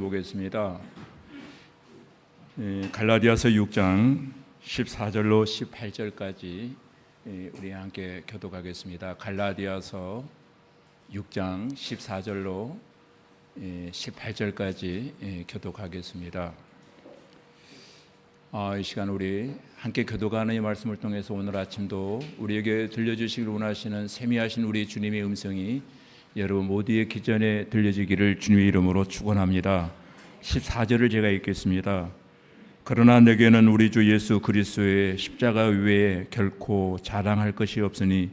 보겠습니다. 갈라디아서 6장 14절로 18절까지 우리 함께 교독하겠습니다. 갈라디아서 6장 14절로 18절까지 교독하겠습니다. 이 시간 우리 함께 교독하는 이 말씀을 통해서 오늘 아침도 우리에게 들려주시길 원하시는 세미하신 우리 주님의 음성이 여러분 모두의 기전에 들려지기를 주님의 이름으로 축원합니다. 14절을 제가 읽겠습니다. 그러나 내게는 우리 주 예수 그리스도의 십자가 외에 결코 자랑할 것이 없으니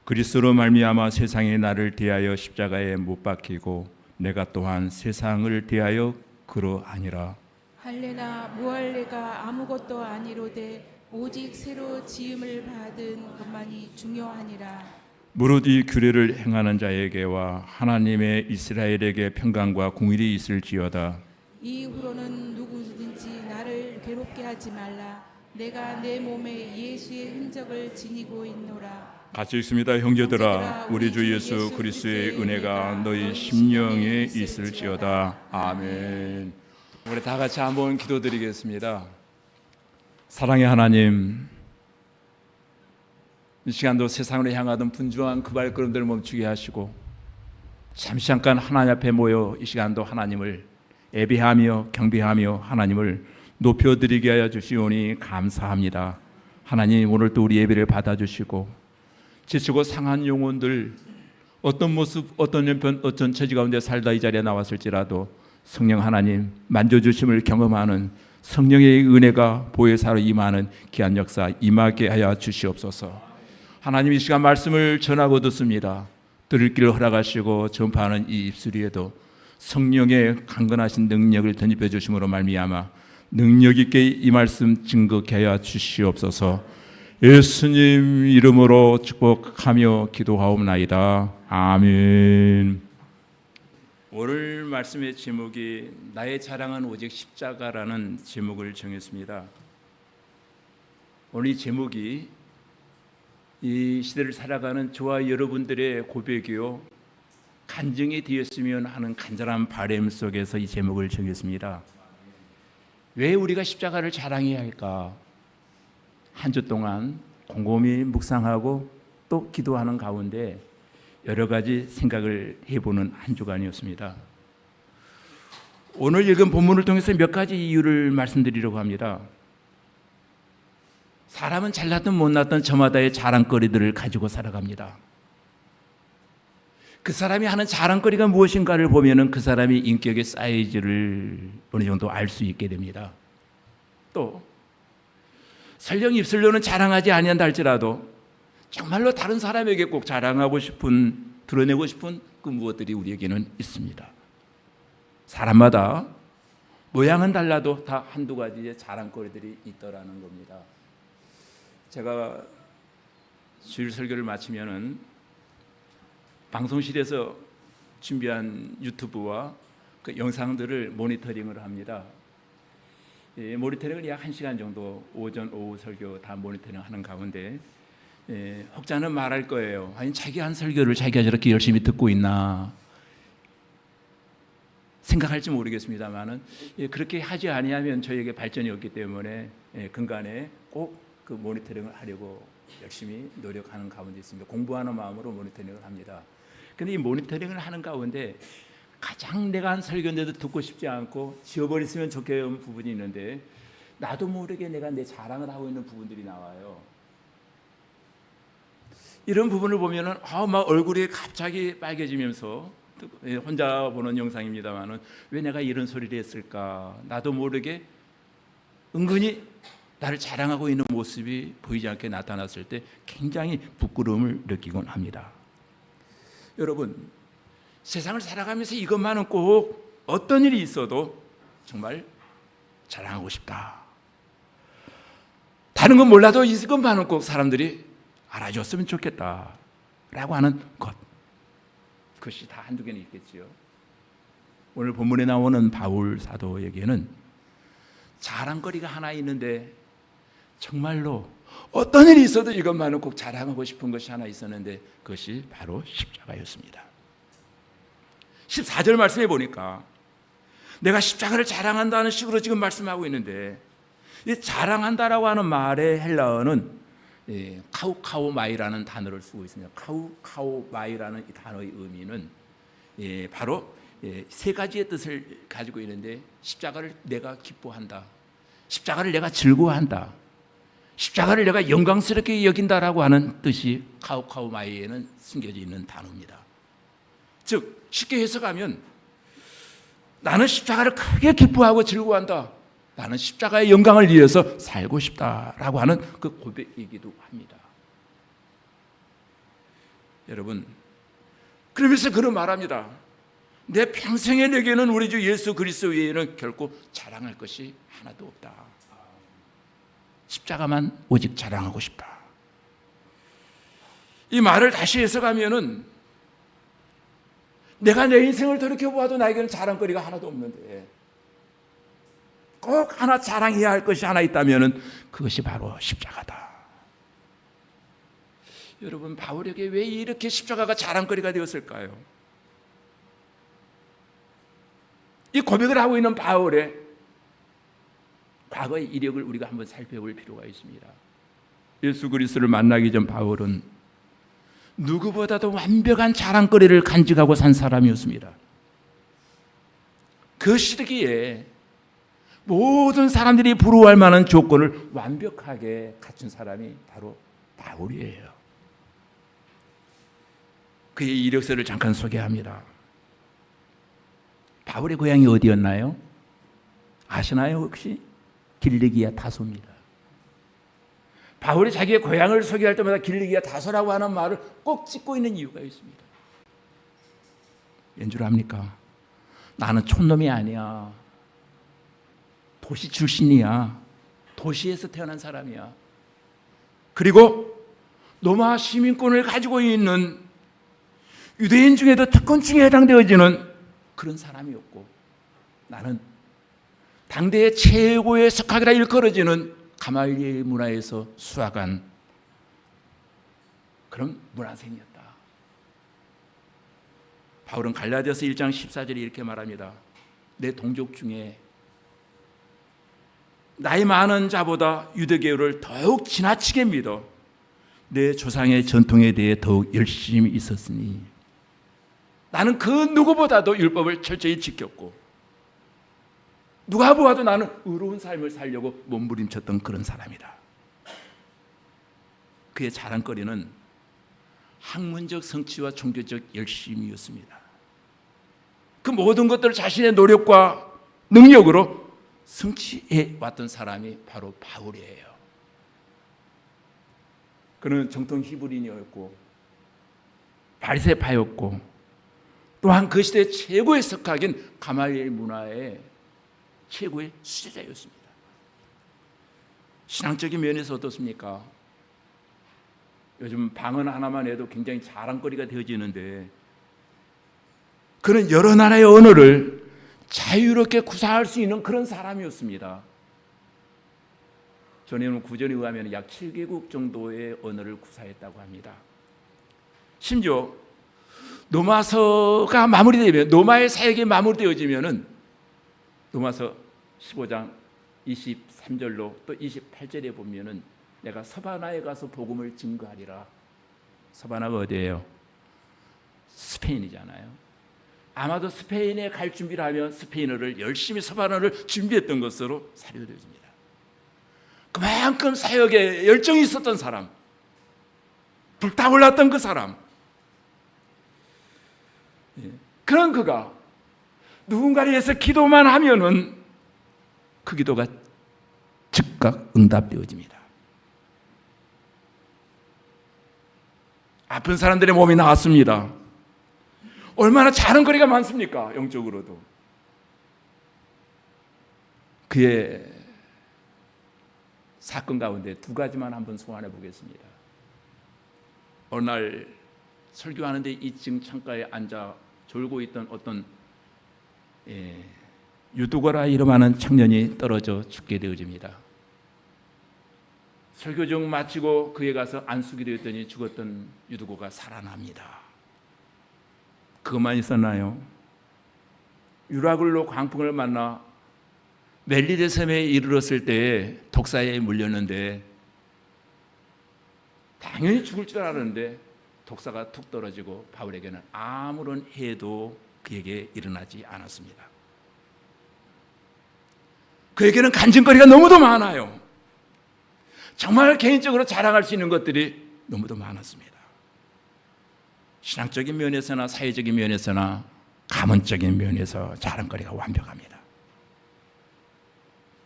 그리스도로 말미암아 세상이 나를 대하여 십자가에 못 박히고 내가 또한 세상을 대하여 그러하니라. 할례나 무할례가 아무것도 아니로되 오직 새로 지음을 받은 것만이 중요하니라. 무릇 이 규례를 행하는 자에게와 하나님의 이스라엘에게 평강과 공의가 있을지어다. 이후로는 누구든지 나를 괴롭게 하지 말라. 내가 내 몸에 예수의 흔적을 지니고 있노라. 같이 읽습니다. 형제들아, 우리 주 예수 그리스도의 은혜가 너희 심령에 있을지어다. 아멘. 우리 다 같이 한번 기도드리겠습니다. 사랑의 하나님, 이 시간도 세상으로 향하던 분주한 그 발걸음들을 멈추게 하시고 잠시 잠깐 하나님 앞에 모여 이 시간도 하나님을 예배하며 경배하며 하나님을 높여드리게 하여 주시오니 감사합니다. 하나님, 오늘 또 우리 예배를 받아주시고 지치고 상한 영혼들 어떤 모습, 어떤 형편, 어떤 처지 가운데 살다 이 자리에 나왔을지라도 성령 하나님 만져주심을 경험하는 성령의 은혜가 보혜사로 임하는 귀한 역사 임하게 하여 주시옵소서. 하나님, 이 시간 말씀을 전하고 듣습니다. 들을 길을 허락하시고 전파하는 이 입술 위에도 성령의 강건하신 능력을 덧입혀 주심으로 말미암아 능력 있게 이 말씀 증거케 하여 주시옵소서. 예수님 이름으로 축복하며 기도하옵나이다. 아멘. 오늘 말씀의 제목이 나의 자랑은 오직 십자가라는 제목을 정했습니다. 오늘 이 제목이 이 시대를 살아가는 저와 여러분들의 고백이요 간증이 되었으면 하는 간절한 바람 속에서 이 제목을 정했습니다. 왜 우리가 십자가를 자랑해야 할까? 한 주 동안 곰곰이 묵상하고 또 기도하는 가운데 여러 가지 생각을 해보는 한 주간이었습니다. 오늘 읽은 본문을 통해서 몇 가지 이유를 말씀드리려고 합니다. 사람은 잘났든 못났든 저마다의 자랑거리들을 가지고 살아갑니다. 그 사람이 하는 자랑거리가 무엇인가를 보면은 그 사람의 인격의 사이즈를 어느 정도 알 수 있게 됩니다. 또 설령 입술로는 자랑하지 아니한다 할지라도 정말로 다른 사람에게 꼭 자랑하고 싶은, 드러내고 싶은 그 무엇들이 우리에게는 있습니다. 사람마다 모양은 달라도 다 한두 가지의 자랑거리들이 있더라는 겁니다. 제가 주일 설교를 마치면은 방송실에서 준비한 유튜브와 그 영상들을 모니터링을 합니다. 모니터링을 약 1시간 정도 오전 오후 설교 다 모니터링하는 가운데 혹자는 말할 거예요. 아니, 자기 한 설교를 자기가 저렇게 열심히 듣고 있나 생각할지 모르겠습니다만은 그렇게 하지 아니하면 저에게 발전이 없기 때문에 근간에 꼭 그 모니터링을 하려고 열심히 노력하는 가운데 있습니다. 공부하는 마음으로 모니터링을 합니다. 그런데 이 모니터링을 하는 가운데 가장 내가 한 설교인데도 듣고 싶지 않고 지워버렸으면 좋겠는 부분이 있는데 나도 모르게 내가 내 자랑을 하고 있는 부분들이 나와요. 이런 부분을 보면은 막 얼굴이 갑자기 빨개지면서 혼자 보는 영상입니다만은 왜 내가 이런 소리를 했을까? 나도 모르게 은근히 나를 자랑하고 있는 모습이 보이지 않게 나타났을 때 굉장히 부끄러움을 느끼곤 합니다. 여러분, 세상을 살아가면서 이것만은 꼭 어떤 일이 있어도 정말 자랑하고 싶다. 다른 건 몰라도 이것만은 꼭 사람들이 알아줬으면 좋겠다 라고 하는 것, 그것이 다 한두 개는 있겠지요. 오늘 본문에 나오는 바울 사도에게는 자랑거리가 하나 있는데 정말로 어떤 일이 있어도 이것만은 꼭 자랑하고 싶은 것이 하나 있었는데 그것이 바로 십자가였습니다. 14절 말씀해 보니까 내가 십자가를 자랑한다는 식으로 지금 말씀하고 있는데, 이 자랑한다라고 하는 말의 헬라어는 카우카우마이라는 단어를 쓰고 있습니다. 카우카우마이라는 이 단어의 의미는 바로 세 가지의 뜻을 가지고 있는데, 십자가를 내가 기뻐한다, 십자가를 내가 즐거워한다, 십자가를 내가 영광스럽게 여긴다라고 하는 뜻이 카우카우마이에는 숨겨져 있는 단어입니다. 즉 쉽게 해석하면, 나는 십자가를 크게 기뻐하고 즐거워한다, 나는 십자가의 영광을 위해서 살고 싶다라고 하는 그 고백이기도 합니다. 여러분, 그러면서 그는 말합니다. 내 평생에 내게는 우리 주 예수 그리스도 외에는 결코 자랑할 것이 하나도 없다. 십자가만 오직 자랑하고 싶다. 이 말을 다시 해석하면은, 내가 내 인생을 돌이켜보아도 나에게는 자랑거리가 하나도 없는데 꼭 하나 자랑해야 할 것이 하나 있다면은 그것이 바로 십자가다. 여러분, 바울에게 왜 이렇게 십자가가 자랑거리가 되었을까요? 이 고백을 하고 있는 바울의 과거의 이력을 우리가 한번 살펴볼 필요가 있습니다. 예수 그리스도를 만나기 전 바울은 누구보다도 완벽한 자랑거리를 간직하고 산 사람이었습니다. 그 시기에 모든 사람들이 부러워할 만한 조건을 완벽하게 갖춘 사람이 바로 바울이에요. 그의 이력서를 잠깐 소개합니다. 바울의 고향이 어디였나요? 아시나요 혹시? 길리기아 다소입니다. 바울이 자기의 고향을 소개할 때마다 길리기아 다소라고 하는 말을 꼭 짚고 있는 이유가 있습니다. 왠 줄 압니까? 나는 촌놈이 아니야. 도시 출신이야. 도시에서 태어난 사람이야. 그리고 로마 시민권을 가지고 있는 유대인 중에도 특권층에 해당되어지는 그런 사람이었고, 나는 당대의 최고의 석학이라 일컬어지는 가말리엘 문화에서 수학한 그런 문화생이었다. 바울은 갈라디아서 1장 14절에 이렇게 말합니다. 내 동족 중에 나이 많은 자보다 유대교를 더욱 지나치게 믿어 내 조상의 전통에 대해 더욱 열심히 있었으니 나는 그 누구보다도 율법을 철저히 지켰고 누가 보아도 나는 의로운 삶을 살려고 몸부림쳤던 그런 사람이다. 그의 자랑거리는 학문적 성취와 종교적 열심이었습니다. 그 모든 것들을 자신의 노력과 능력으로 성취해 왔던 사람이 바로 바울이에요. 그는 정통 히브리인이었고 바리새파였고 또한 그 시대 최고의 석학인 가말리엘 문화의 최고의 수제자였습니다. 신앙적인 면에서 어떻습니까? 요즘 방언 하나만 해도 굉장히 자랑거리가 되어지는데 그는 여러 나라의 언어를 자유롭게 구사할 수 있는 그런 사람이었습니다. 전에는 구전에 의하면 약 7개국 정도의 언어를 구사했다고 합니다. 심지어 로마서가 마무리되면, 로마의 사역이 마무리되어지면은 로마서 15장 23절로 또 28절에 보면은 내가 서바나에 가서 복음을 증거하리라. 서바나가 어디예요? 스페인이잖아요. 아마도 스페인에 갈 준비를 하면 스페인어를 열심히 서바나를 준비했던 것으로 사료되어집니다. 그만큼 사역에 열정이 있었던 사람, 불타올랐던 그 사람. 그런 그가 누군가를 위해서 기도만 하면은 그 기도가 즉각 응답되어집니다. 아픈 사람들의 몸이 나았습니다. 얼마나 자랑거리가 많습니까? 영적으로도. 그의 사건 가운데 두 가지만 한번 소환해 보겠습니다. 어느 날 설교하는데 2층 창가에 앉아 졸고 있던 어떤 유두거라 이름하는 청년이 떨어져 죽게 되어집니다. 설교 중 마치고 그에 가서 안수기 되었더니 죽었던 유두고가 살아납니다. 그것만 있었나요? 유라굴로 광풍을 만나 멜리데 섬에 이르렀을 때 독사에 물렸는데 당연히 죽을 줄 알았는데 독사가 툭 떨어지고 바울에게는 아무런 해도 그에게 일어나지 않았습니다. 그에게는 간증거리가 너무도 많아요. 정말 개인적으로 자랑할 수 있는 것들이 너무도 많았습니다. 신앙적인 면에서나 사회적인 면에서나 가문적인 면에서 자랑거리가 완벽합니다.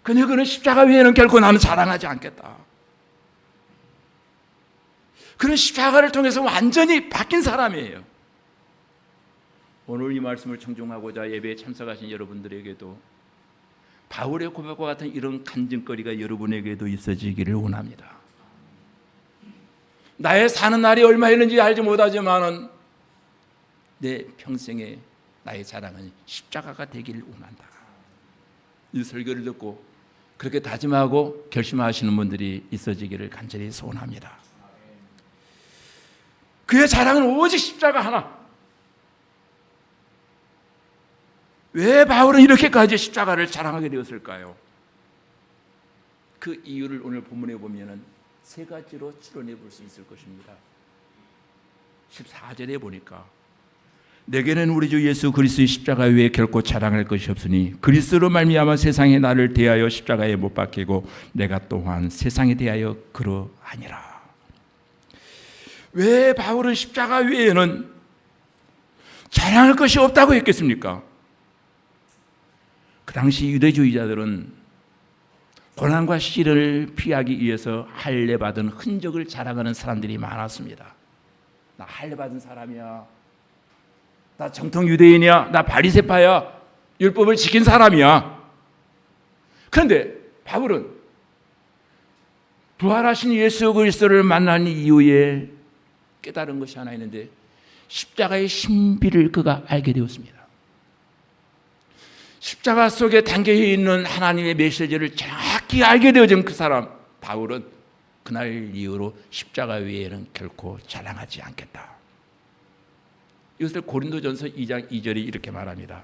그런데 그는 십자가 외에는 결코 나는 자랑하지 않겠다. 그는 십자가를 통해서 완전히 바뀐 사람이에요. 오늘 이 말씀을 청중하고자 예배에 참석하신 여러분들에게도 바울의 고백과 같은 이런 간증거리가 여러분에게도 있어지기를 원합니다. 나의 사는 날이 얼마였는지 알지 못하지만 내 평생에 나의 자랑은 십자가가 되기를 원한다. 이 설교를 듣고 그렇게 다짐하고 결심하시는 분들이 있어지기를 간절히 소원합니다. 그의 자랑은 오직 십자가 하나. 왜 바울은 이렇게까지 십자가를 자랑하게 되었을까요? 그 이유를 오늘 본문에 보면은 세 가지로 추론해 볼 수 있을 것입니다. 14절에 보니까 내게는 우리 주 예수 그리스도의 십자가 외에 결코 자랑할 것이 없으니 그리스도로 말미암아 세상에 나를 대하여 십자가에 못 박히고 내가 또한 세상에 대하여 그러하니라. 왜 바울은 십자가 외에는 자랑할 것이 없다고 했겠습니까? 그 당시 유대주의자들은 고난과 시련을 피하기 위해서 할례받은 흔적을 자랑하는 사람들이 많았습니다. 나 할례받은 사람이야. 나 정통 유대인이야. 나 바리새파야. 율법을 지킨 사람이야. 그런데 바울은 부활하신 예수 그리스도를 만난 이후에 깨달은 것이 하나 있는데 십자가의 신비를 그가 알게 되었습니다. 십자가 속에 담겨 있는 하나님의 메시지를 정확히 알게 되어진 그 사람 바울은 그날 이후로 십자가 외에는 결코 자랑하지 않겠다. 이것을 고린도전서 2장 2절이 이렇게 말합니다.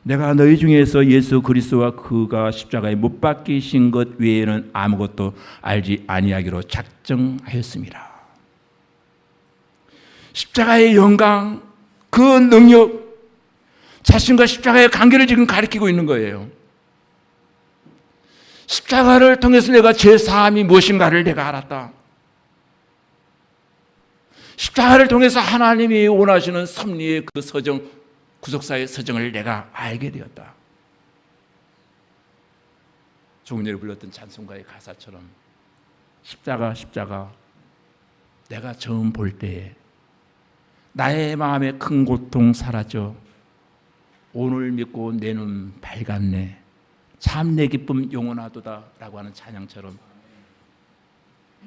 내가 너희 중에서 예수 그리스도와 그가 십자가에 못 박히신 것 외에는 아무것도 알지 아니하기로 작정하였습니다. 십자가의 영광, 그 능력, 자신과 십자가의 관계를 지금 가리키고 있는 거예요. 십자가를 통해서 내가 죄사함이 무엇인가를 내가 알았다. 십자가를 통해서 하나님이 원하시는 섭리의 그 서정, 구속사의 서정을 내가 알게 되었다. 조금 전에 불렀던 찬송가의 가사처럼 십자가 십자가 내가 처음 볼 때에 나의 마음에 큰 고통 사라져 오늘 믿고 내 눈 밝았네 참 내 기쁨 영원하도다 라고 하는 찬양처럼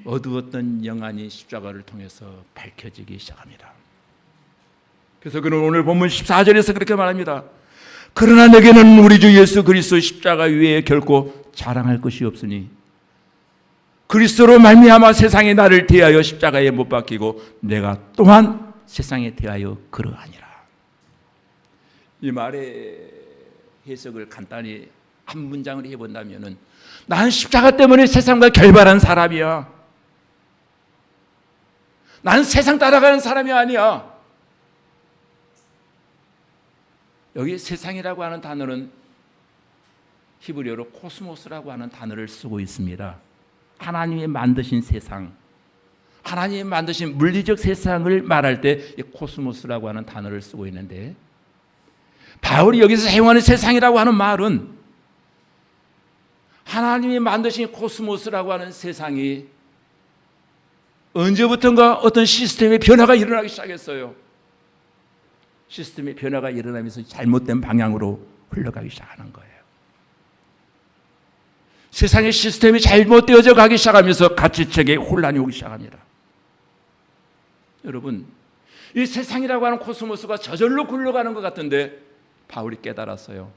어두웠던 영안이 십자가를 통해서 밝혀지기 시작합니다. 그래서 그는 오늘 본문 14절에서 그렇게 말합니다. 그러나 내게는 우리 주 예수 그리스도 십자가 위에 결코 자랑할 것이 없으니 그리스도로 말미암아 세상에 나를 대하여 십자가에 못 박히고 내가 또한 세상에 대하여 그러하니라. 이 말의 해석을 간단히 한 문장을 해본다면은 나는 십자가 때문에 세상과 결발한 사람이야. 나는 세상 따라가는 사람이 아니야. 여기 세상이라고 하는 단어는 히브리어로 코스모스라고 하는 단어를 쓰고 있습니다. 하나님이 만드신 세상, 하나님이 만드신 물리적 세상을 말할 때 코스모스라고 하는 단어를 쓰고 있는데 바울이 여기서 사용하는 세상이라고 하는 말은 하나님이 만드신 코스모스라고 하는 세상이 언제부턴가 어떤 시스템의 변화가 일어나기 시작했어요. 시스템의 변화가 일어나면서 잘못된 방향으로 흘러가기 시작하는 거예요. 세상의 시스템이 잘못되어져 가기 시작하면서 가치체계에 혼란이 오기 시작합니다. 여러분, 이 세상이라고 하는 코스모스가 저절로 굴러가는 것 같은데 바울이 깨달았어요.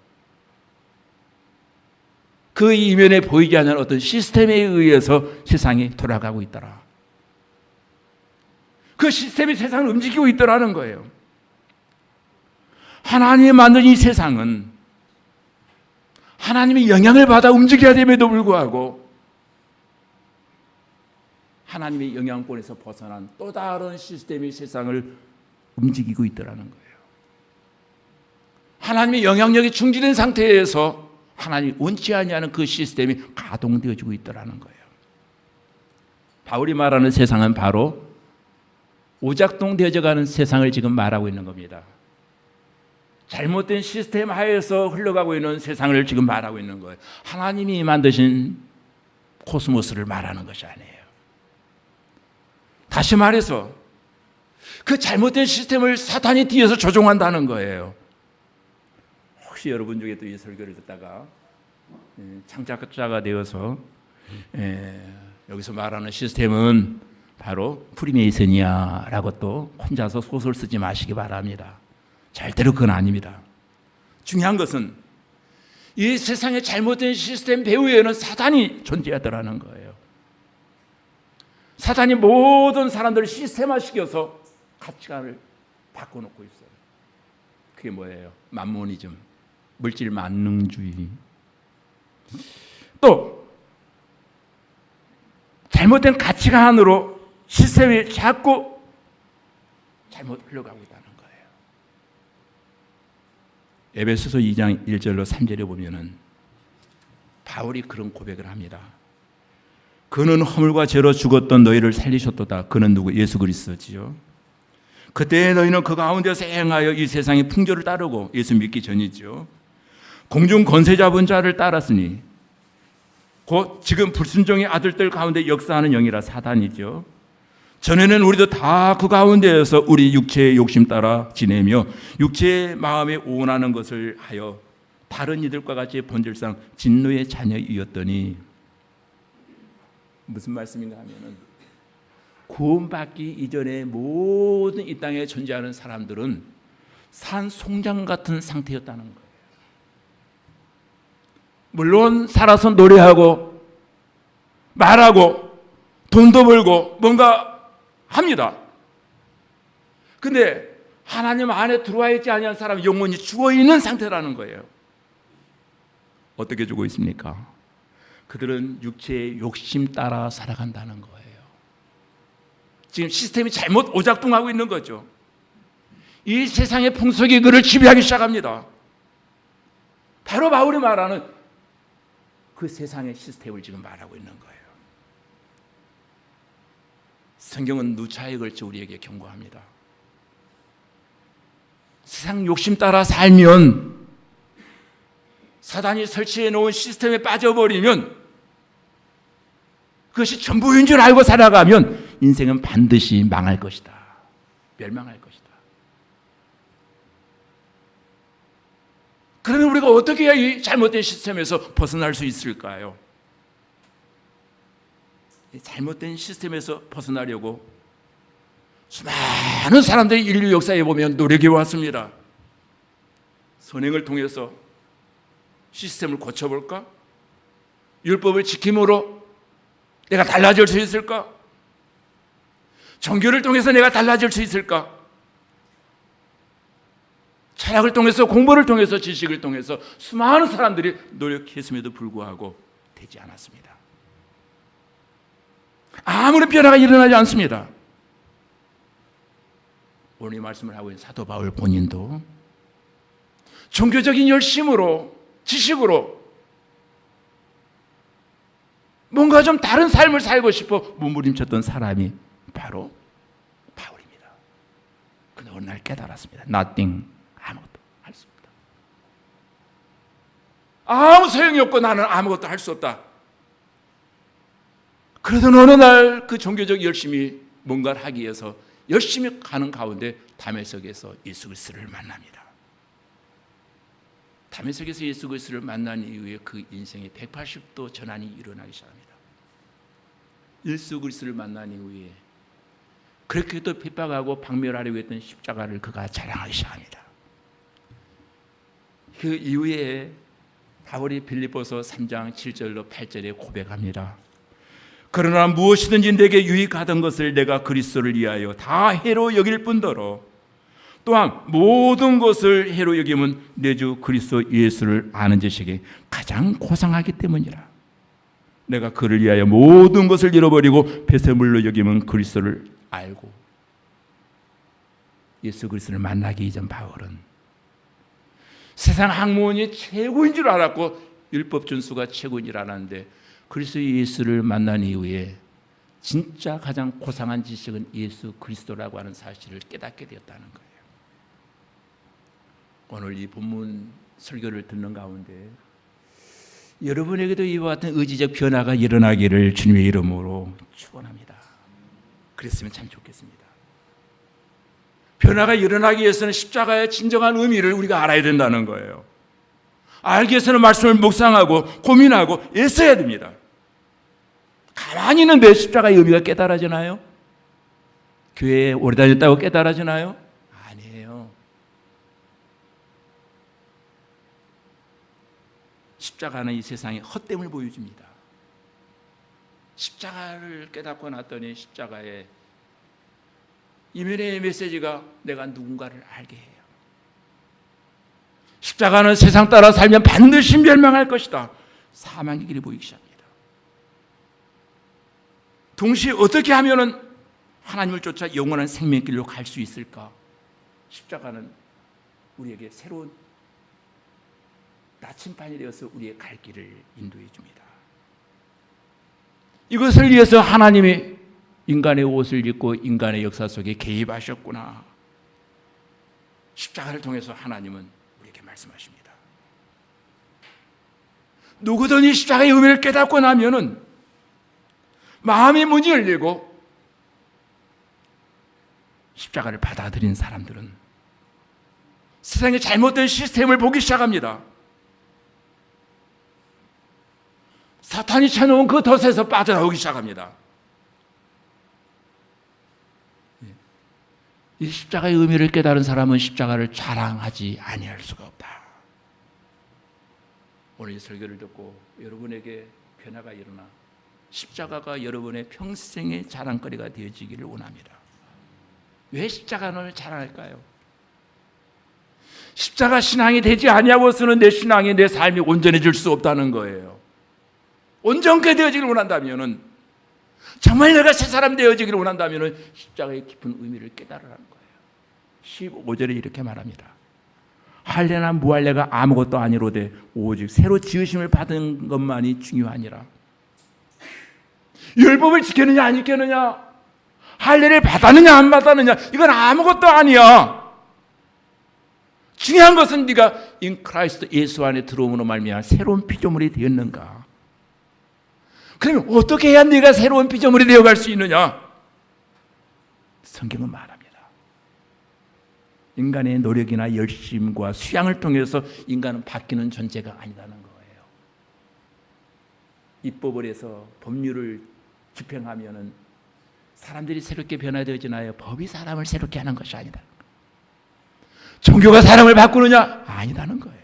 그 이면에 보이지 않는 어떤 시스템에 의해서 세상이 돌아가고 있더라. 그 시스템이 세상을 움직이고 있더라는 거예요. 하나님이 만든 이 세상은 하나님의 영향을 받아 움직여야 됨에도 불구하고 하나님의 영향권에서 벗어난 또 다른 시스템이 세상을 움직이고 있더라는 거예요. 하나님의 영향력이 중지된 상태에서 하나님이 원치 아니하는 그 시스템이 가동되어지고 있더라는 거예요. 바울이 말하는 세상은 바로 오작동되어져 가는 세상을 지금 말하고 있는 겁니다. 잘못된 시스템 하에서 흘러가고 있는 세상을 지금 말하고 있는 거예요. 하나님이 만드신 코스모스를 말하는 것이 아니에요. 다시 말해서 그 잘못된 시스템을 사탄이 뒤에서 조종한다는 거예요. 혹시 여러분 중에 또 이 설교를 듣다가 창작자가 되어서 여기서 말하는 시스템은 바로 프리메이슨이야 라고 또 혼자서 소설 쓰지 마시기 바랍니다. 절대로 그건 아닙니다. 중요한 것은 이 세상의 잘못된 시스템 배후에는 사단이 존재하더라는 거예요. 사단이 모든 사람들을 시스템화시켜서 가치관을 바꿔놓고 있어요. 그게 뭐예요? 만모니즘, 물질 만능주의. 또 잘못된 가치관으로 시스템이 자꾸 잘못 흘러가고 있다는 거예요. 에베소서 2장 1절로 3절에 보면은 바울이 그런 고백을 합니다. 그는 허물과 죄로 죽었던 너희를 살리셨도다. 그는 누구? 예수 그리스도지요. 그때 너희는 그 가운데서 행하여 이 세상의 풍조를 따르고 예수 믿기 전이죠. 공중 권세 잡은 자를 따랐으니 곧 지금 불순종의 아들들 가운데 역사하는 영이라 사단이죠. 전에는 우리도 다 그 가운데에서 우리 육체의 욕심 따라 지내며 육체의 마음에 원하는 것을 하여 다른 이들과 같이 본질상 진노의 자녀이었더니 무슨 말씀인가 하면은 구원받기 이전에 모든 이 땅에 존재하는 사람들은 산 송장 같은 상태였다는 거예요. 물론 살아서 노래하고 말하고 돈도 벌고 뭔가 합니다. 근데 하나님 안에 들어와 있지 아니한 사람은 영혼이 죽어있는 상태라는 거예요. 어떻게 죽어 있습니까? 그들은 육체의 욕심 따라 살아간다는 거예요. 지금 시스템이 잘못 오작동하고 있는 거죠. 이 세상의 풍속이 그를 지배하기 시작합니다. 바로 바울이 말하는 그 세상의 시스템을 지금 말하고 있는 거예요. 성경은 누차에 걸쳐 우리에게 경고합니다. 세상 욕심 따라 살면, 사단이 설치해 놓은 시스템에 빠져버리면, 그것이 전부인 줄 알고 살아가면 인생은 반드시 망할 것이다. 멸망할 것이다. 그러면 우리가 어떻게 해야 이 잘못된 시스템에서 벗어날 수 있을까요? 이 잘못된 시스템에서 벗어나려고 수많은 사람들이 인류 역사에 보면 노력해 왔습니다. 선행을 통해서 시스템을 고쳐볼까? 율법을 지킴으로 내가 달라질 수 있을까? 종교를 통해서 내가 달라질 수 있을까? 철학을 통해서, 공부를 통해서, 지식을 통해서 수많은 사람들이 노력했음에도 불구하고 되지 않았습니다. 아무런 변화가 일어나지 않습니다. 오늘 이 말씀을 하고 있는 사도 바울 본인도 종교적인 열심으로, 지식으로 뭔가 좀 다른 삶을 살고 싶어 몸부림쳤던 사람이 바로 바울입니다. 그런데 어느 날 깨달았습니다. Nothing, 아무것도 할 수 없다. 아무 소용이 없고 나는 아무것도 할 수 없다. 그러던 어느 날 그 종교적 열심이 뭔가를 하기 위해서 열심히 가는 가운데 다메섹에서 예수 그리스도를 만납니다. 다메섹에서 예수 그리스도를 만난 이후에 그 인생에 180도 전환이 일어나기 시작합니다. 예수 그리스도를 만난 이후에 그렇게도 핍박하고 박멸하려고 했던 십자가를 그가 자랑하기 시작합니다. 그 이후에 바울이 빌립보서 3장 7절로 8절에 고백합니다. 그러나 무엇이든지 내게 유익하던 것을 내가 그리스도를 위하여 다 해로 여길 뿐더러 또한 모든 것을 해로 여기면 내 주 그리스도 예수를 아는 자식이 가장 고상하기 때문이라. 내가 그를 위하여 모든 것을 잃어버리고 폐쇄물로 여기면 그리스도를 알고. 예수 그리스도를 만나기 이전 바울은 세상 학문이 최고인 줄 알았고 율법 준수가 최고인 줄 알았는데 그리스도 예수를 만난 이후에 진짜 가장 고상한 지식은 예수 그리스도라고 하는 사실을 깨닫게 되었다는 거예요. 오늘 이 본문 설교를 듣는 가운데 여러분에게도 이와 같은 의지적 변화가 일어나기를 주님의 이름으로 축원합니다. 그랬으면 참 좋겠습니다. 변화가 일어나기 위해서는 십자가의 진정한 의미를 우리가 알아야 된다는 거예요. 알기 위해서는 말씀을 묵상하고 고민하고 애써야 됩니다. 가만히 있는데 십자가의 의미가 깨달아지나요? 교회에 오래 다녔다고 깨달아지나요? 아니에요. 십자가는 이 세상에 헛됨을 보여줍니다. 십자가를 깨닫고 났더니 십자가의 이면의 메시지가 내가 누군가를 알게 해요. 십자가는 세상 따라 살면 반드시 멸망할 것이다. 사망의 길이 보이기 시작합니다. 동시에 어떻게 하면은 하나님을 쫓아 영원한 생명길로 갈 수 있을까? 십자가는 우리에게 새로운 나침반이 되어서 우리의 갈 길을 인도해 줍니다. 이것을 위해서 하나님이 인간의 옷을 입고 인간의 역사 속에 개입하셨구나. 십자가를 통해서 하나님은 우리에게 말씀하십니다. 누구든지 십자가의 의미를 깨닫고 나면은 마음의 문이 열리고 십자가를 받아들인 사람들은 세상의 잘못된 시스템을 보기 시작합니다. 사탄이 쳐놓은 그 덫에서 빠져나오기 시작합니다. 이 십자가의 의미를 깨달은 사람은 십자가를 자랑하지 아니할 수가 없다. 오늘 이 설교를 듣고 여러분에게 변화가 일어나 십자가가 여러분의 평생의 자랑거리가 되어지기를 원합니다. 왜 십자가를 자랑할까요? 십자가 신앙이 되지 아니하고서는 내 신앙이 내 삶이 온전해질 수 없다는 거예요. 온전케 되어지기를 원한다면은 정말 내가 새 사람 되어지기를 원한다면은 십자가의 깊은 의미를 깨달으라는 거예요. 15절에 이렇게 말합니다. 할례나 무할례가 아무것도 아니로되 오직 새로 지으심을 받은 것만이 중요하니라. 율법을 지켰느냐 안 지켰느냐, 할례를 받았느냐 안 받았느냐, 이건 아무것도 아니야. 중요한 것은 네가 인 크라이스트 예수 안에 들어옴으로 말미암아 새로운 피조물이 되었는가. 그러면 어떻게 해야 네가 새로운 피조물이 되어갈 수 있느냐? 성경은 말합니다. 인간의 노력이나 열심과 수양을 통해서 인간은 바뀌는 존재가 아니라는 거예요. 입법을 해서 법률을 집행하면은 사람들이 새롭게 변화되어지나요? 법이 사람을 새롭게 하는 것이 아니다. 종교가 사람을 바꾸느냐? 아니다는 거예요.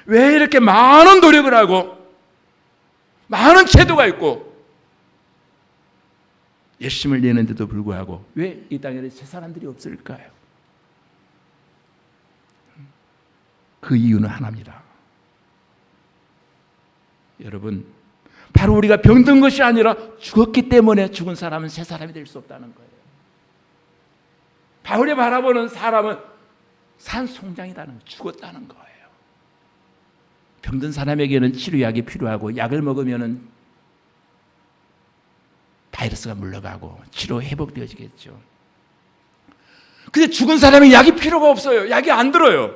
왜 이렇게 많은 노력을 하고 많은 제도가 있고 열심을 내는데도 불구하고 왜 이 땅에는 새 사람들이 없을까요? 그 이유는 하나입니다. 여러분, 바로 우리가 병든 것이 아니라 죽었기 때문에 죽은 사람은 새 사람이 될 수 없다는 거예요. 바울이 바라보는 사람은 산송장이다는 거예요. 죽었다는 거예요. 병든 사람에게는 치료약이 필요하고 약을 먹으면 바이러스가 물러가고 치료 회복되어지겠죠. 근데 죽은 사람에게 약이 필요가 없어요. 약이 안 들어요.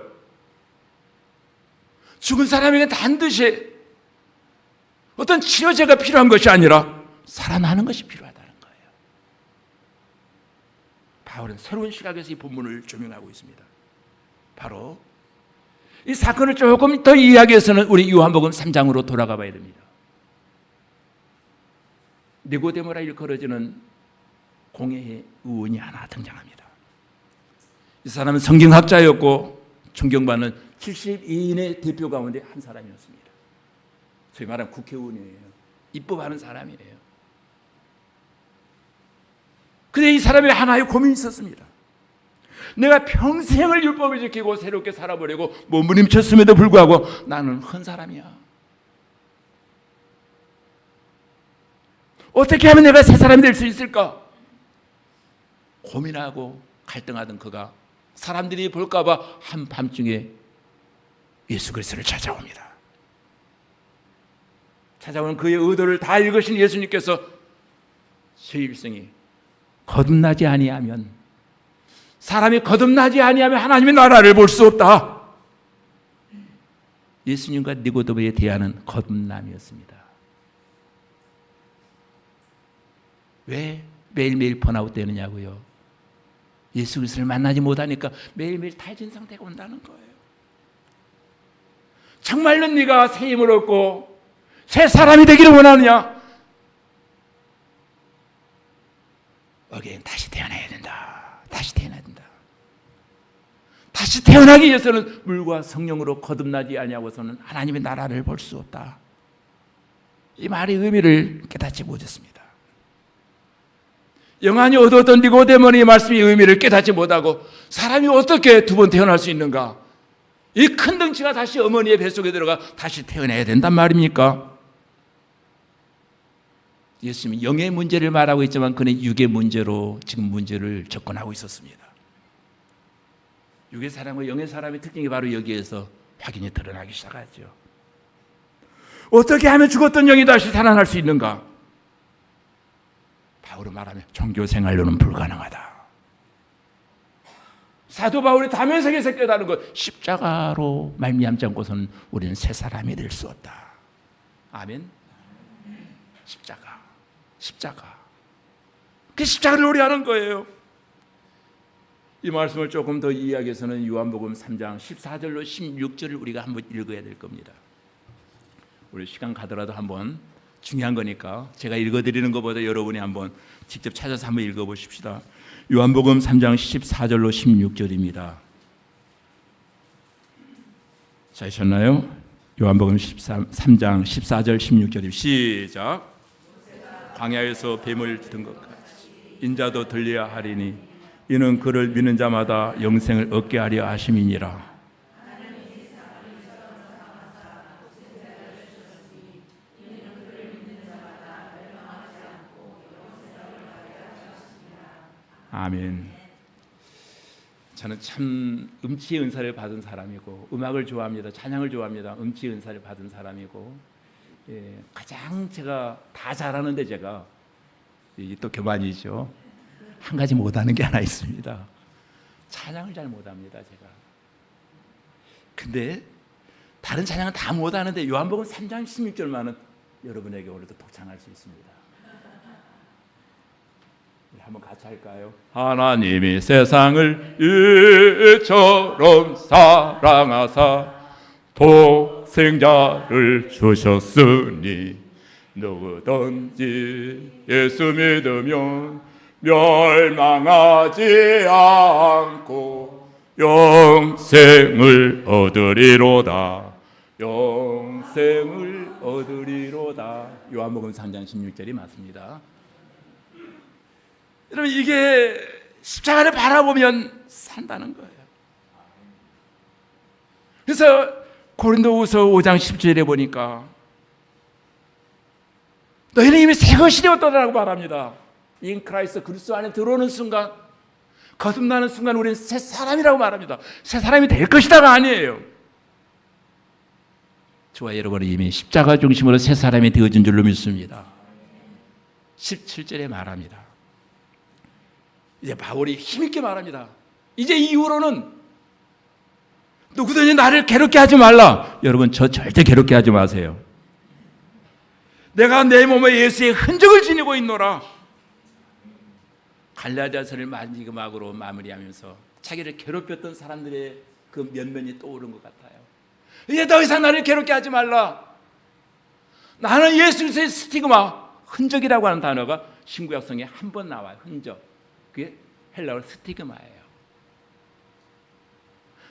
죽은 사람에게 반드시 어떤 치료제가 필요한 것이 아니라 살아나는 것이 필요하다는 거예요. 바울은 새로운 시각에서 이 본문을 조명하고 있습니다. 바로 이 사건을 조금 더 이해하기 위해서는 우리 요한복음 3장으로 돌아가 봐야 됩니다. 니고데모라 일컬어지는 공회의 의원이 하나 등장합니다. 이 사람은 성경학자였고 존경받는 72인의 대표 가운데 한 사람이었습니다. 소위 말하는 국회의원이에요. 입법하는 사람이에요. 근데 이 사람이 하나의 고민이 있었습니다. 내가 평생을 율법을 지키고 새롭게 살아보려고 몸부림쳤음에도 불구하고 나는 한 사람이야. 어떻게 하면 내가 새 사람이 될 수 있을까? 고민하고 갈등하던 그가 사람들이 볼까봐 한밤중에 예수 그리스도를 찾아옵니다. 찾아오는 그의 의도를 다 읽으신 예수님께서 저 일생이 거듭나지 아니하면, 사람이 거듭나지 아니하면 하나님의 나라를 볼 수 없다. 예수님과 니고데모에 대하는 거듭남이었습니다. 왜 매일매일 번아웃 되느냐고요? 예수 그리스도를 만나지 못하니까 매일매일 탈진 상태가 온다는 거예요. 정말로 네가 새 힘을 얻고 새 사람이 되기를 원하느냐? 어게인 다시 태어나야 된다. 다시 태어나야 된다. 다시 태어나기 위해서는 물과 성령으로 거듭나지 아니하고서는 하나님의 나라를 볼 수 없다. 이 말의 의미를 깨닫지 못했습니다. 영안이 어두웠던 니고데모의 말씀의 의미를 깨닫지 못하고 사람이 어떻게 두 번 태어날 수 있는가? 이 큰 덩치가 다시 어머니의 뱃속에 들어가 다시 태어나야 된단 말입니까? 예수님이 영의 문제를 말하고 있지만 그는 육의 문제로 지금 문제를 접근하고 있었습니다. 육의 사람과 영의 사람의 특징이 바로 여기에서 확인이 드러나기 시작하죠. 어떻게 하면 죽었던 영이 다시 살아날 수 있는가? 바울은 말하면 종교 생활로는 불가능하다. 사도 바울이 다메섹에서 깨달은 것, 십자가로 말미암지 않고서는 우리는 새 사람이 될 수 없다. 아멘. 십자가. 그 십자가를 우려하는 거예요. 이 말씀을 조금 더 이해하기 위해서는 요한복음 3장 14절로 16절을 우리가 한번 읽어야 될 겁니다. 우리 시간 가더라도 한번 중요한 거니까 제가 읽어드리는 것보다 여러분이 한번 직접 찾아서 한번 읽어보십시다. 요한복음 3장 14절로 16절입니다. 찾으셨나요? 요한복음 3장 14절 16절입니다. 시작. 광야에서 뱀을 든 것 같이 인자도 들려야 하리니 이는 그를 믿는 자마다 영생을 얻게 하려 하심이니라. 아멘. 저는 참 음치의 은사를 받은 사람이고 음악을 좋아합니다. 찬양을 좋아합니다. 음치의 은사를 받은 사람이고 가장 제가 다 잘하는데 제가 이게 또 교만이죠. 한 가지 못하는 게 하나 있습니다. 찬양을 잘 못합니다. 제가. 근데 다른 찬양은 다 못하는데 요한복음 3장 16절만은 여러분에게 오늘도 독창할 수 있습니다. 한번 같이 할까요? 하나님이 세상을 이처럼 사랑하사 독생자를 주셨으니 누구든지 예수 믿으면 멸망하지 않고 영생을 얻으리로다. 영생을 얻으리로다. 요한복음 3장 16절이 맞습니다. 여러분 이게 십자가를 바라보면 산다는 거예요. 그래서 고린도후서 5장 10절에 보니까 너희는 이미 새 것이 되었다라고 말합니다. 인 크라이스트 그리스도 안에 들어오는 순간, 거듭나는 순간 우리는 새 사람이라고 말합니다. 새 사람이 될 것이다가 아니에요. 저와 여러분은 이미 십자가 중심으로 새 사람이 되어진 줄로 믿습니다. 17절에 말합니다. 이제 바울이 힘있게 말합니다. 이제 이후로는 누구든지 나를 괴롭게 하지 말라. 여러분 저 절대 괴롭게 하지 마세요. 내가 내 몸에 예수의 흔적을 지니고 있노라. 갈라디아서를 마지막으로 마무리하면서 자기를 괴롭혔던 사람들의 그 면면이 떠오른 것 같아요. 이제 더 이상 나를 괴롭게 하지 말라. 나는 예수 그리스도의 스티그마, 흔적이라고 하는 단어가 신구약성에 한 번 나와요. 흔적. 그게 헬라어로 스티그마예요.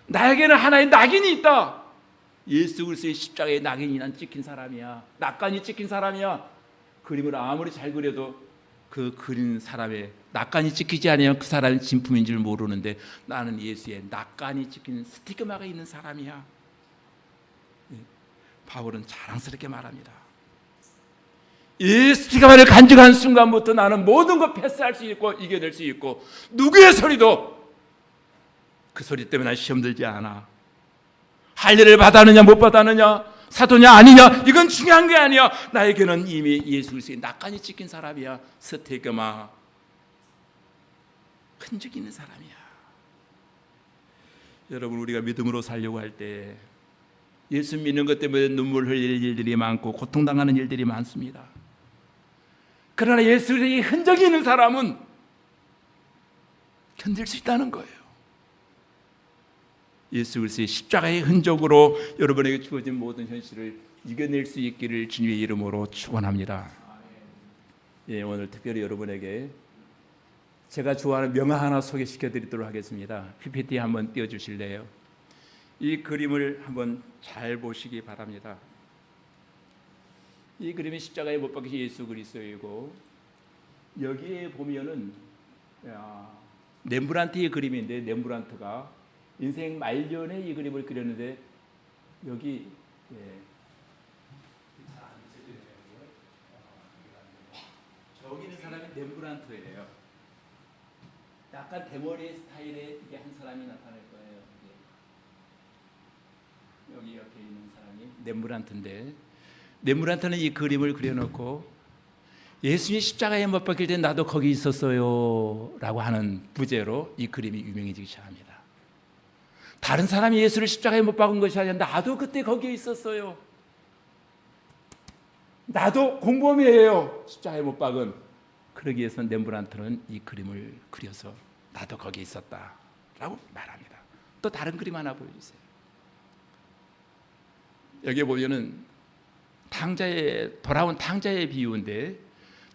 나에게는 하나의 낙인이 있다. 예수 그리스도의 십자가에 낙인이 난 찍힌 사람이야. 낙관이 찍힌 사람이야. 그림을 아무리 잘 그려도 그 그린 사람의 낙관이 찍히지 않으면 그 사람이 진품인 줄 모르는데 나는 예수의 낙관이 찍힌 스티그마가 있는 사람이야. 바울은 자랑스럽게 말합니다. 이 스티그마를 간직한 순간부터 나는 모든 것 패스할 수 있고 이겨낼 수 있고 누구의 소리도 그 소리 때문에 난 시험 들지 않아. 할례를 받았느냐 못 받았느냐 사도냐 아니냐 이건 중요한 게 아니야. 나에게는 이미 예수 그리스도의 낙관이 찍힌 사람이야. 스티그마 흔적 있는 사람이야. 여러분 우리가 믿음으로 살려고 할 때 예수 믿는 것 때문에 눈물 흘릴 일들이 많고 고통당하는 일들이 많습니다. 그러나 예수의 흔적이 있는 사람은 견딜 수 있다는 거예요. 예수 그리스도의 십자가의 흔적으로 여러분에게 주어진 모든 현실을 이겨낼 수 있기를 주님의 이름으로 축원합니다. 오늘 특별히 여러분에게 제가 좋아하는 명화 하나 소개시켜 드리도록 하겠습니다. PPT 한번 띄워주실래요? 이 그림을 한번 잘 보시기 바랍니다. 이 그림이 십자가에 못 박히신 예수 그리스도이고 여기에 보면은 렘브란트의 그림인데 렘브란트가 인생 말년에 이 그림을 그렸는데 여기 저기 있는 사람이 렘브란트예요. 약간 대머리 스타일의 이게 한 사람이 나타날 거예요. 여기 이렇게 있는 사람이 렘브란트인데 렘브란트는 이 그림을 그려놓고 예수님이 십자가에 못 박힐 때 나도 거기 있었어요 라고 하는 부제로 이 그림이 유명해지기 시작합니다. 다른 사람이 예수를 십자가에 못 박은 것이 아니라 나도 그때 거기에 있었어요. 나도 공범이에요. 십자가에 못 박은. 그러기 위해서 렘브란트는 이 그림을 그려서 나도 거기에 있었다라고 말합니다. 또 다른 그림 하나 보여주세요. 여기 보면은 돌아온 탕자의 비유인데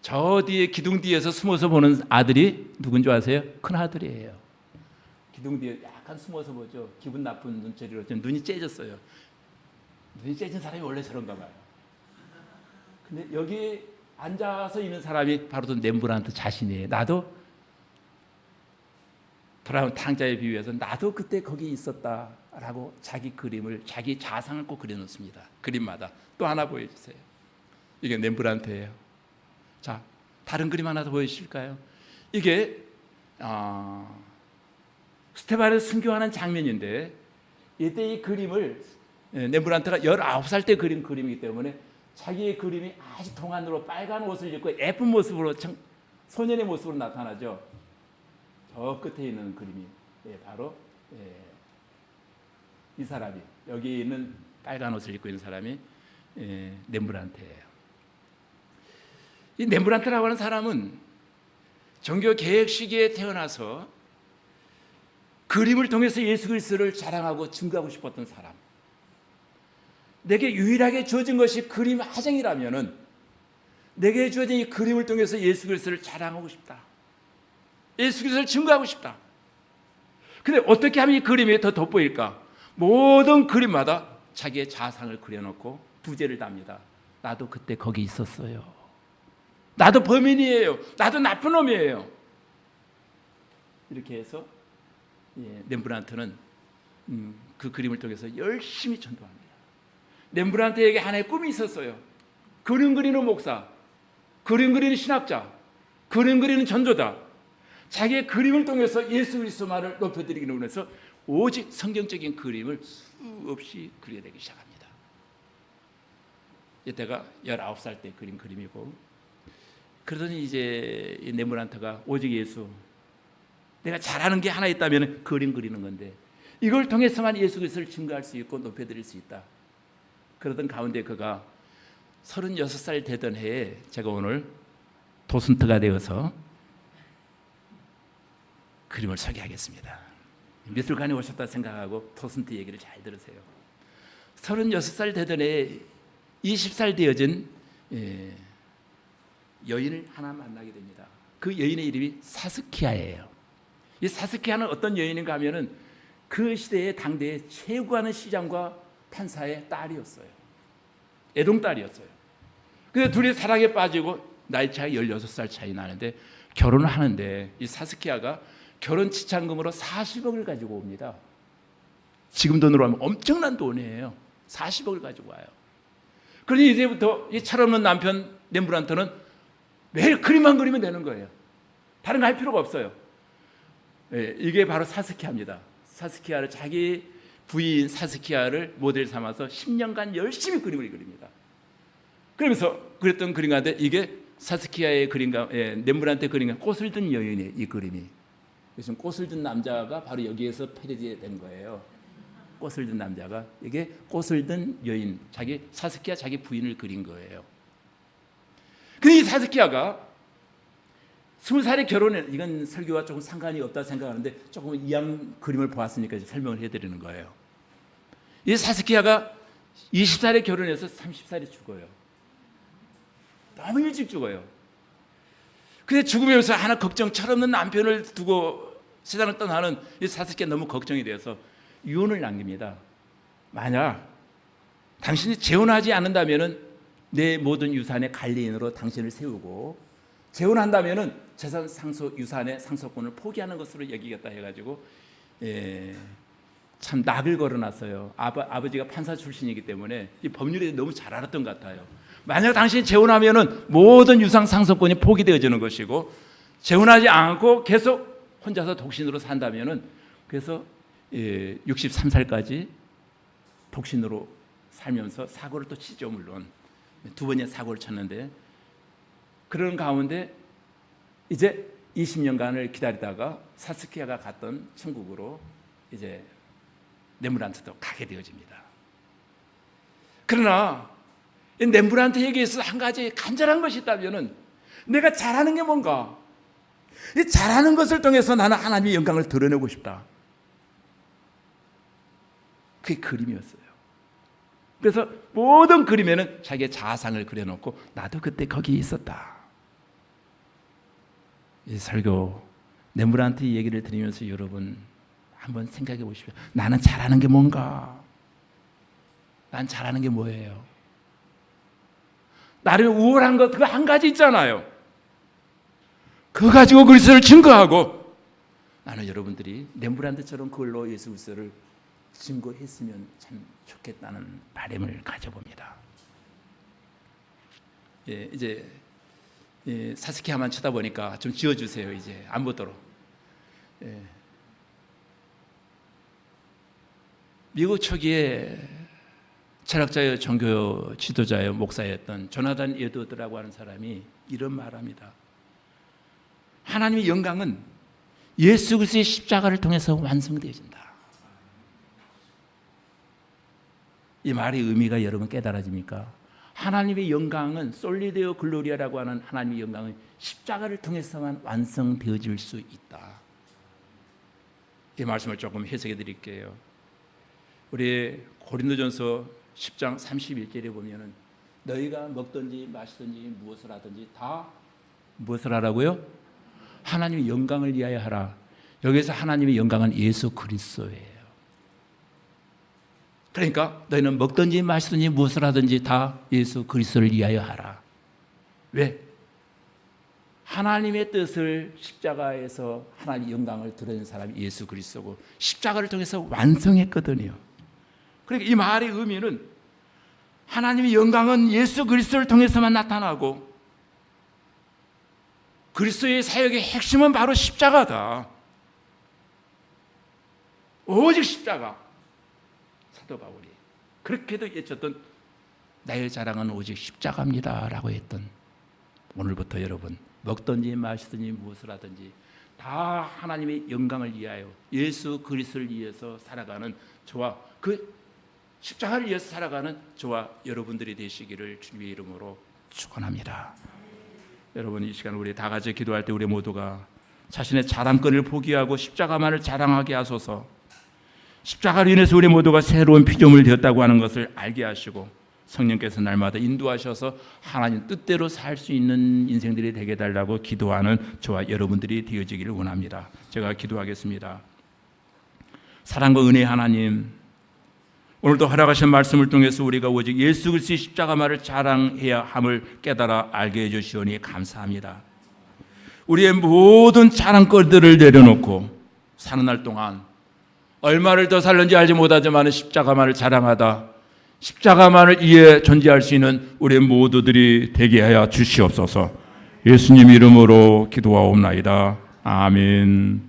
저 뒤에 기둥 뒤에서 숨어서 보는 아들이 누군지 아세요? 큰 아들이에요. 기둥 뒤에 약간 숨어서 보죠. 기분 나쁜 눈초리로 눈이 째졌어요. 눈이 째진 사람이 원래 저런가 봐요. 근데 여기 앉아서 있는 사람이 바로 렘브란트 자신이에요. 나도 돌아온 탕자의 비유에서 나도 그때 거기 있었다라고 자기 그림을 자기 자상을 꼭 그려놓습니다. 그림마다. 또 하나 보여주세요. 이게 렘브란트예요. 자, 다른 그림 하나 더 보여주실까요? 이게 스테반을 순교하는 장면인데 이때 이 그림을 렘브란트가 19살 때 그린 그림이기 때문에 자기의 그림이 아주 동안으로 빨간 옷을 입고 예쁜 모습으로 소년의 모습으로 나타나죠. 저 끝에 있는 그림이 바로 이 사람이 여기 있는 빨간 옷을 입고 있는 사람이 렘브란트예요. 이 렘브란트라고 하는 사람은 종교 개혁 시기에 태어나서 그림을 통해서 예수 그리스도를 자랑하고 증거하고 싶었던 사람. 내게 유일하게 주어진 것이 그림 화장이라면은 내게 주어진 이 그림을 통해서 예수 그리스도를 자랑하고 싶다. 예수 그리스도를 증거하고 싶다. 근데 어떻게 하면 이 그림이 더 돋보일까? 모든 그림마다 자기의 자상을 그려놓고 부제를 답니다. 나도 그때 거기 있었어요. 나도 범인이에요. 나도 나쁜 놈이에요. 이렇게 해서 렘브란트는 그 그림을 통해서 열심히 전도합니다. 렘브란트에게 하나의 꿈이 있었어요. 그림 그리는 목사, 그림 그리는 신학자, 그림 그리는 전도자. 자기의 그림을 통해서 예수 그리스도만을 높여드리기 위해서 오직 성경적인 그림을 수없이 그려내기 시작합니다. 이때가 19살 때 그린 그림이고, 그러더니 이제 렘브란트가 오직 예수, 내가 잘하는 게 하나 있다면 그림 그리는 건데 이걸 통해서만 예수 그리스도를 증거할 수 있고 높여드릴 수 있다. 그러던 가운데 그가 36살 되던 해에 제가 오늘 도슨트가 되어서 그림을 소개하겠습니다. 미술관에 오셨다 생각하고 도슨트 얘기를 잘 들으세요. 36살 되던 해에 20살 되어진 여인을 하나 만나게 됩니다. 그 여인의 이름이 사스키아예요. 이 사스키아는 어떤 여인인가 하면은 그 시대의 당대의 최고하는 시장과 판사의 딸이었어요. 애동딸이었어요. 그래서 둘이 사랑에 빠지고 나이 차이 16살 차이 나는데 결혼을 하는데 이 사스키야가 결혼 지참금으로 40억을 가지고 옵니다. 지금 돈으로 하면 엄청난 돈이에요. 40억을 가지고 와요. 그러니 이제부터 이 철없는 남편 렘브란트는 매일 그림만 그리면 되는 거예요. 다른 거 할 필요가 없어요. 예, 이게 바로 사스키야입니다. 사스키야를 자기 부인 사스키야를 모델 삼아서 10년간 열심히 그림을 그립니다. 그러면서 그랬던 그림 가운데 이게 사스키야의 그림가, 렘브란트의 그림가 꽃을 든 여인의 이 그림이. 그래서 꽃을 든 남자가 바로 여기에서 패러디된 거예요. 꽃을 든 남자가 이게 꽃을 든 여인, 자기 사스키야 자기 부인을 그린 거예요. 근데 이 사스키야가 20살에 결혼해. 이건 설교와 조금 상관이 없다 생각하는데 조금 이양 그림을 보았으니까 설명을 해드리는 거예요. 이 사스키야가 20살에 결혼해서 30살에 죽어요. 너무 일찍 죽어요. 근데 죽으면서 하나 걱정, 철없는 남편을 두고 세상을 떠나는 이 사스키야 너무 걱정이 돼서 유언을 남깁니다. 만약 당신이 재혼하지 않는다면은 내 모든 유산의 관리인으로 당신을 세우고, 재혼한다면은 재산 상속 유산의 상속권을 포기하는 것으로 여기겠다 해가지고 참 낙을 걸어놨어요. 아버지가 판사 출신이기 때문에 이 법률에 너무 잘 알았던 것 같아요. 만약 당신이 재혼하면은 모든 유산 상속권이 포기되어지는 것이고, 재혼하지 않고 계속 혼자서 독신으로 산다면은, 그래서 63살까지 독신으로 살면서 사고를 또 치죠. 물론 두 번의 사고를 쳤는데, 그런 가운데 이제 20년간을 기다리다가 사스키야가 갔던 천국으로 이제 렘브란트도 가게 되어집니다. 그러나 렘브란트에게 있어서 한 가지 간절한 것이 있다면은, 내가 잘하는 게 뭔가, 이 잘하는 것을 통해서 나는 하나님의 영광을 드러내고 싶다. 그게 그림이었어요. 그래서 모든 그림에는 자기의 자아상을 그려놓고 나도 그때 거기 있었다. 이 설교 렘브란트 얘기를 들으면서 여러분 한번 생각해 보십시오. 나는 잘하는 게 뭔가? 난 잘하는 게 뭐예요? 나를 우월한 것 그거 한 가지 있잖아요. 그거 가지고 그리스도를 증거하고, 나는 여러분들이 렘브란트처럼 그걸로 예수 그리스도를 증거했으면 참 좋겠다는 바람을 가져봅니다. 이제 사스키야만 쳐다보니까 좀 지어주세요. 이제 안 보도록. 미국 초기에 철학자여 종교 지도자여 목사였던 조나단 에드워드라고 하는 사람이 이런 말합니다. 하나님의 영광은 예수 그리스도의 십자가를 통해서 완성되어진다. 이 말의 의미가 여러분 깨달아집니까? 하나님의 영광은 솔리데오 글로리아라고 하는 하나님의 영광은 십자가를 통해서만 완성되어질 수 있다. 이 말씀을 조금 해석해 드릴게요. 우리 고린도전서 10장 31절에 보면은 너희가 먹든지 마시든지 무엇을 하든지 다 무엇을 하라고요? 하나님의 영광을 위하여 하라. 여기서 하나님의 영광은 예수 그리스도예요. 그러니까 너희는 먹든지 마시든지 무엇을 하든지 다 예수 그리스도를 위하여 하라. 왜? 하나님의 뜻을 십자가에서 하나님의 영광을 드러낸 사람이 예수 그리스도고, 십자가를 통해서 완성했거든요. 그러니까 이 말의 의미는 하나님의 영광은 예수 그리스도를 통해서만 나타나고, 그리스도의 사역의 핵심은 바로 십자가다. 오직 십자가. 사도 바울이 그렇게도 외쳤던 나의 자랑은 오직 십자가입니다 라고 했던, 오늘부터 여러분 먹든지 마시든지 무엇을 하든지 다 하나님의 영광을 위하여 예수 그리스도를 위해서 살아가는 저와, 그 십자가를 위해서 살아가는 저와 여러분들이 되시기를 주님의 이름으로 축원합니다. 여러분, 이 시간 우리 다 같이 기도할 때 우리 모두가 자신의 자랑권을 포기하고 십자가만을 자랑하게 하소서. 십자가로 인해서 우리 모두가 새로운 피조물 되었다고 하는 것을 알게 하시고, 성령께서 날마다 인도하셔서 하나님 뜻대로 살 수 있는 인생들이 되게 해달라고 기도하는 저와 여러분들이 되어지기를 원합니다. 제가 기도하겠습니다. 사랑과 은혜의 하나님, 오늘도 허락하신 말씀을 통해서 우리가 오직 예수 그리스도의 십자가만을 자랑해야 함을 깨달아 알게 해주시오니 감사합니다. 우리의 모든 자랑거리들을 내려놓고 사는 날 동안 얼마를 더 살는지 알지 못하지만 십자가만을 자랑하다 십자가만을 이해 존재할 수 있는 우리 모두들이 되게 하여 주시옵소서. 예수님 이름으로 기도하옵나이다. 아멘.